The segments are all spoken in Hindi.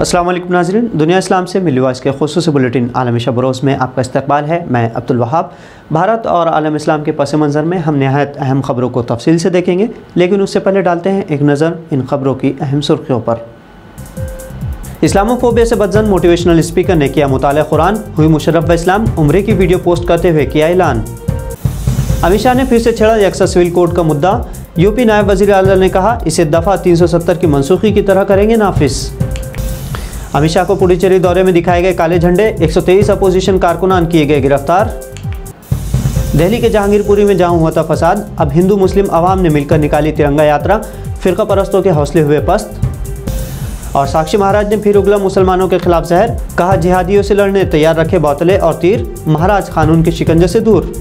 अस्सलाम वालेकुम नाज़रीन, दुनिया इस्लाम से मिली वाइस के खुसूसी बुलेटिन आलम शब रोज़ में आपका इस्तकबाल है। मैं अब्दुल वहाब। भारत और आलम इस्लाम के पस मंज़र में हम नहायत अहम ख़बरों को तफसील से देखेंगे, लेकिन उससे पहले डालते हैं एक नज़र इन ख़बरों की अहम सुर्खियों पर। इस्लामोफोबिया से बदजन मोटिवेशनल स्पीकर ने किया मुताला कुरान, हुई मुशर्रफ व इस्लाम, उम्रे की वीडियो पोस्ट करते हुए किया ऐलान। अमित शाह ने फिर से छेड़ा यकसा सिविल कोड का मुद्दा, यूपी नायब वज़ीर आला ने कहा इसे दफ़ा 370 की मनसूखी की तरह करेंगे नाफिज। अमित शाह को पुडुचेरी दौरे में दिखाए गए काले झंडे, 123 अपोजिशन कारकुनान किए गए गिरफ्तार। दिल्ली के जहांगीरपुरी में जहां हुआ था फसाद, अब हिंदू मुस्लिम अवाम ने मिलकर निकाली तिरंगा यात्रा, फ़िरका परस्तों के हौसले हुए पस्त। और साक्षी महाराज ने फिर उगला मुसलमानों के खिलाफ जहर, कहा जिहादियों से लड़ने तैयार रखे बोतलें और तीर, महाराज कानून के शिकंजे से दूर।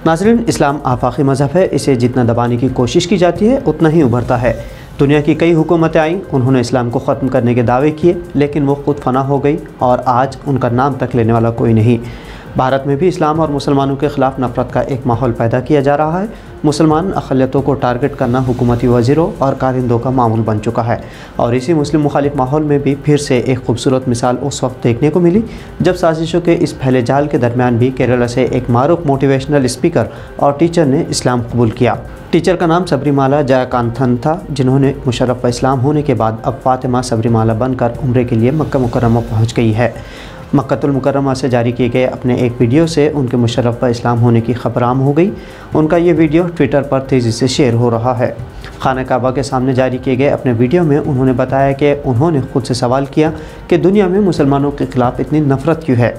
नाज़रीन, इस्लाम आफाकी मज़हब है, इसे जितना दबाने की कोशिश की जाती है उतना ही उभरता है। दुनिया की कई हुकूमतें आईं, उन्होंने इस्लाम को ख़त्म करने के दावे किए, लेकिन वो खुद फना हो गई और आज उनका नाम तक लेने वाला कोई नहीं। भारत में भी इस्लाम और मुसलमानों के ख़िलाफ़ नफ़रत का एक माहौल पैदा किया जा रहा है। मुसलमान अक़लियतों को टारगेट करना हुकूमती वज़ीरों और कारिंदों का मामूल बन चुका है। और इसी मुस्लिम मुखालिफ माहौल में भी फिर से एक खूबसूरत मिसाल उस वक्त देखने को मिली जब साजिशों के इस फैले जाल के दरमियान भी केरला से एक मारूफ मोटिवेशनल स्पीकर और टीचर ने इस्लाम कबूल किया। टीचर का नाम सबरीमाला जयकांथन था, जिन्होंने मुशर्रफ व इस्लाम होने के बाद अब फ़ातिमा सबरीमाला बनकर उम्रे के लिए मक्का मुकर्रमा पहुँच गई है। मक्कातुल मुकर्रमा से जारी किए गए अपने एक वीडियो से उनके मुशर्रफ व इस्लाम होने की खबर आम हो गई। उनका ये वीडियो ट्विटर पर तेज़ी से शेयर हो रहा है। खाना काबा के सामने जारी किए गए अपने वीडियो में उन्होंने बताया कि उन्होंने खुद से सवाल किया कि दुनिया में मुसलमानों के ख़िलाफ़ इतनी नफ़रत क्यों है,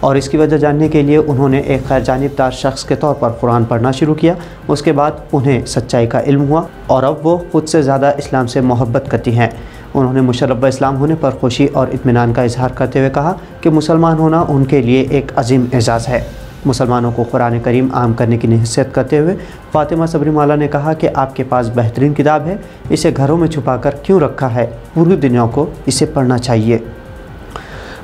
और इसकी वजह जानने के लिए उन्होंने एक खैर जानिबदार शख्स के तौर पर कुरान पढ़ना शुरू किया। उसके बाद उन्हें सच्चाई का इल्म हुआ और अब वो खुद से ज़्यादा इस्लाम से मोहब्बत करती हैं। उन्होंने मुशर्रफ व इस्लाम होने पर खुशी और इत्मीनान का इजहार करते हुए कहा कि मुसलमान होना उनके लिए एक अजीम एजाज़ है। मुसलमानों को कुरान करीम आम करने की नसीहत करते हुए फ़ातिमा सबरीमाला ने कहा कि आपके पास बेहतरीन किताब है, इसे घरों में छुपा कर क्यों रखा है, पूरी दुनिया को इसे पढ़ना चाहिए।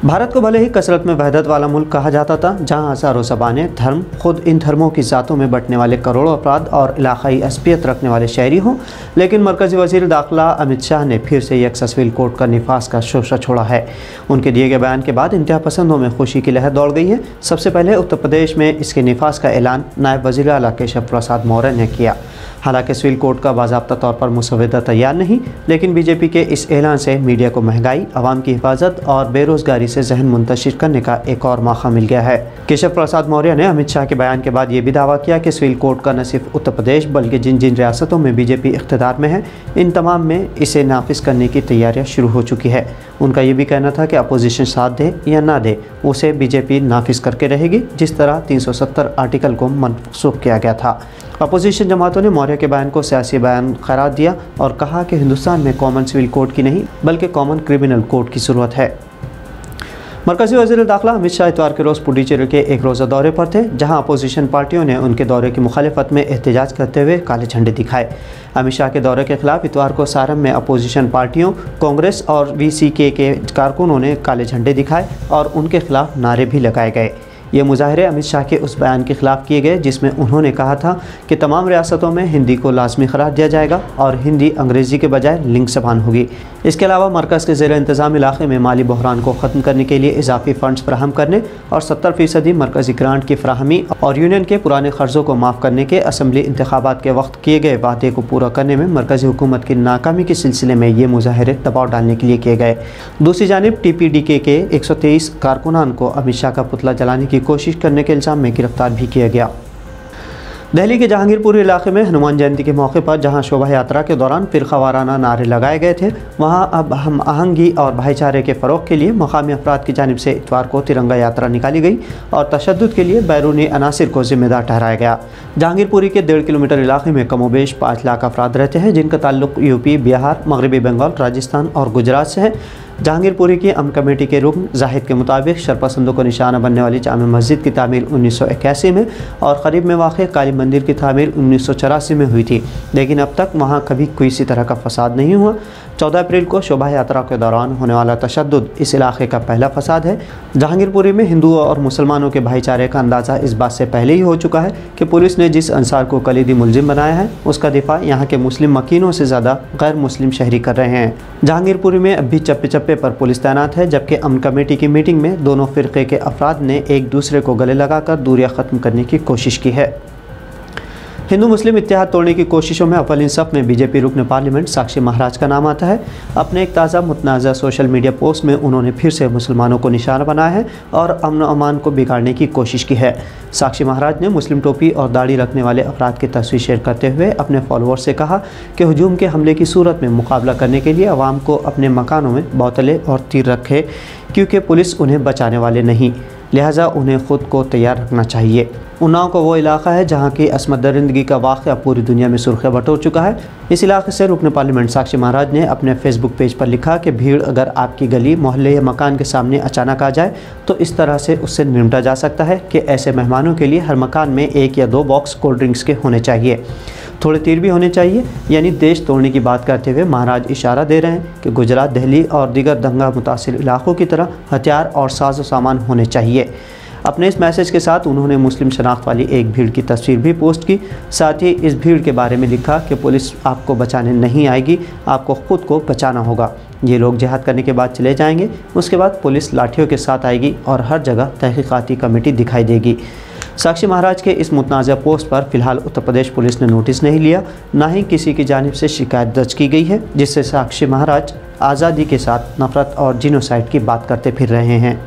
भारत को भले ही कसरत में वहदत वाला मुल्क कहा जाता था, जहां हज़ारों ज़बानें, धर्म, खुद इन धर्मों की ज़ातों में बंटने वाले करोड़ों अफराद और इलाक़ाई असबियत रखने वाले शहरी हों, लेकिन मरकज़ी वज़ीर दाखिला अमित शाह ने फिर से यकसा सिविल कोड का निफास का शोशा छोड़ा है। उनके दिए गए बयान के बाद इंतहा पसंदों में खुशी की लहर दौड़ गई है। सबसे पहले उत्तर प्रदेश में इसके निफास का ऐलान नायब वज़ीर आला केशव प्रसाद मौर्य ने किया। हालांकि सिविल कोड का बाज़ाब्ता तौर पर मुसव्वदा तैयार नहीं, लेकिन बीजेपी के इस ऐलान से मीडिया को महंगाई, आवाम की हिफाजत और बेरोज़गारी से जहन मुंतशिर करने का एक और मौका मिल गया है। केशव प्रसाद मौर्य ने अमित शाह के बयान के बाद ये भी दावा किया कि सिविल कोड का न सिर्फ उत्तर प्रदेश बल्कि जिन जिन रियासतों में बीजेपी इख्तियार में है, इन तमाम में इसे नाफिज करने की तैयारियाँ शुरू हो चुकी है। उनका ये भी कहना था कि अपोजिशन साथ दे या ना दे, उसे बीजेपी नाफिज करके रहेगी, जिस तरह 370 आर्टिकल को मनसूख किया गया था। अपोजिशन जमातों ने मौर्य के बयान को सियासी बयान करार दिया और कहा कि हिंदुस्तान में कॉमन सिविल कोड की नहीं बल्कि कॉमन क्रिमिनल कोड की ज़रूरत है। मरकज़ी वज़ीर दाखिला अमित शाह इतवार के रोज़ पुडुचेरी के एक रोज़ा दौरे पर थे, जहां अपोजिशन पार्टियों ने उनके दौरे की मुखालिफत में एहतजाज करते हुए काले झंडे दिखाए। अमित शाह के दौरे के खिलाफ इतवार को सारम में अपोजिशन पार्टियों, कांग्रेस और VCK के कारकुनों ने काले झंडे दिखाए और उनके खिलाफ नारे भी लगाए गए। ये मुजाहरे अमित शाह के उस बयान के ख़िलाफ़ किए गए जिसमें उन्होंने कहा था कि तमाम रियासतों में हिंदी को लाजमी करार दिया जाएगा और हिंदी अंग्रेज़ी के बजाय लिंक ज़बान होगी। इसके अलावा मरकज़ के ज़ेर इंतज़ाम इलाक़े में माली बहरान को ख़त्म करने के लिए इजाफी फ़ंड्स फराहम करने और 70% मरकज़ी ग्रांट की फ़राहमी और यूनियन के पुराने क़र्ज़ों को माफ़ करने के असम्बली इंतखाबात के वक्त किए गए वादे को पूरा करने में मरकज़ी हुकूमत की नाकामी के सिलसिले में ये मुजाहरे दबाव डालने के लिए किए गए। दूसरी जानिब TPDK के 123 कारकुनान को अमित शाह का पुतला जलाने की कोशिश करने के इल्ज़ाम में गिरफ्तार भी किया गया। दिल्ली के जहांगीरपुरी इलाके में हनुमान जयंती के मौके पर जहां शोभा यात्रा के दौरान फ़िरका वाराना नारे लगाए गए थे, वहां अब हम आहंगी और भाईचारे के फ़रोग़ के लिए मकामी अफराद की जानिब से इतवार को तिरंगा यात्रा निकाली गई और तशद्दुद के लिए बैरूनी अनासिर को ज़िम्मेदार ठहराया गया। जहांगीरपुरी के 1.5 किलोमीटर इलाके में कमोबेश 5 लाख अफराद रहते हैं, जिनका ताल्लुक यूपी, बिहार, मगरबी बंगाल, राजस्थान और गुजरात से है। जहांगीरपुरी की अमन कमेटी के रुकन जाहिद के मुताबिक शरपसंदों को निशाना बनने वाली जामा मस्जिद की तामीर 1981 में और करीब में वाक़ काली मंदिर की तामीर 1984 में हुई थी, लेकिन अब तक वहाँ कभी कोई इसी तरह का फसाद नहीं हुआ। 14 अप्रैल को शोभा यात्रा के दौरान होने वाला तशद्दुद इस इलाके का पहला फसाद है। जहांगीरपुरी में हिंदुओं और मुसलमानों के भाईचारे का अंदाज़ा इस बात से पहले ही हो चुका है कि पुलिस ने जिस अंसार को कलीदी मुलजिम बनाया है उसका दिफा यहाँ के मुस्लिम मकीनों से ज़्यादा गैर मुस्लिम शहरी कर रहे हैं। जहांगीरपुरी में अब भी चप्पे चप्पे पर पुलिस तैनात है, जबकि अमन कमेटी की मीटिंग में दोनों फ़िरक़े के अफराद ने एक दूसरे को गले लगाकर दूरियां ख़त्म करने की कोशिश की है। हिंदू मुस्लिम इत्तेहाद तोड़ने की कोशिशों में अव्वल इंसफ में बीजेपी रुकन पार्लियामेंट साक्षी महाराज का नाम आता है। अपने एक ताज़ा मुतनाज़ा सोशल मीडिया पोस्ट में उन्होंने फिर से मुसलमानों को निशाना बनाया है और अमन अमान को बिगाड़ने की कोशिश की है। साक्षी महाराज ने मुस्लिम टोपी और दाढ़ी रखने वाले अफराद की तस्वीर शेयर करते हुए अपने फॉलोअर्स से कहा कि हुजूम के हमले की सूरत में मुकाबला करने के लिए अवाम को अपने मकानों में बोतलें और तीर रखे, क्योंकि पुलिस उन्हें बचाने वाले नहीं, लिहाजा उन्हें ख़ुद को तैयार रखना चाहिए। उन्नाव को वो इलाका है जहाँ की असमत दरिंदगी का वाक़या पूरी दुनिया में सुर्ख़ियाँ बटोर चुका है। इस इलाके से रुकन पार्लियामेंट साक्षी महाराज ने अपने फेसबुक पेज पर लिखा कि भीड़ अगर आपकी गली, मोहल्ले या मकान के सामने अचानक आ जाए तो इस तरह से उससे निपटा जा सकता है कि ऐसे मेहमानों के लिए हर मकान में 1 या 2 बॉक्स कोल्ड ड्रिंक्स के होने चाहिए, थोड़े तीर भी होने चाहिए। यानी देश तोड़ने की बात करते हुए महाराज इशारा दे रहे हैं कि गुजरात, दिल्ली और दीगर दंगा मुतासिर इलाक़ों की तरह हथियार और साजो सामान होने चाहिए। अपने इस मैसेज के साथ उन्होंने मुस्लिम शनाख्त वाली एक भीड़ की तस्वीर भी पोस्ट की। साथ ही इस भीड़ के बारे में लिखा कि पुलिस आपको बचाने नहीं आएगी, आपको ख़ुद को बचाना होगा। ये लोग जिहाद करने के बाद चले जाएंगे, उसके बाद पुलिस लाठियों के साथ आएगी और हर जगह तहकीकाती कमेटी दिखाई देगी। साक्षी महाराज के इस मुतनाज़ा पोस्ट पर फ़िलहाल उत्तर प्रदेश पुलिस ने नोटिस नहीं लिया, ना ही किसी की जानिब से शिकायत दर्ज की गई है, जिससे साक्षी महाराज आज़ादी के साथ नफ़रत और जिनोसाइड की बात करते फिर रहे हैं।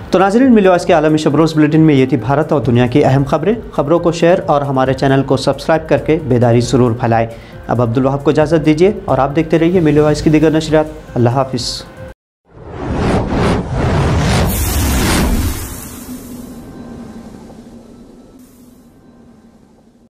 तो नाज़रीन, मिले आज के आलमी शब रोज़ बुलेटिन में ये थी भारत और दुनिया की अहम खबरों को शेयर और हमारे चैनल को सब्सक्राइब करके बेदारी ज़रूर फैलाएं। अब अब्दुल वहाब को इजाज़त दीजिए और आप देखते रहिए मिले आज की दीगर नशरियात। अल्लाह हाफ़िज़।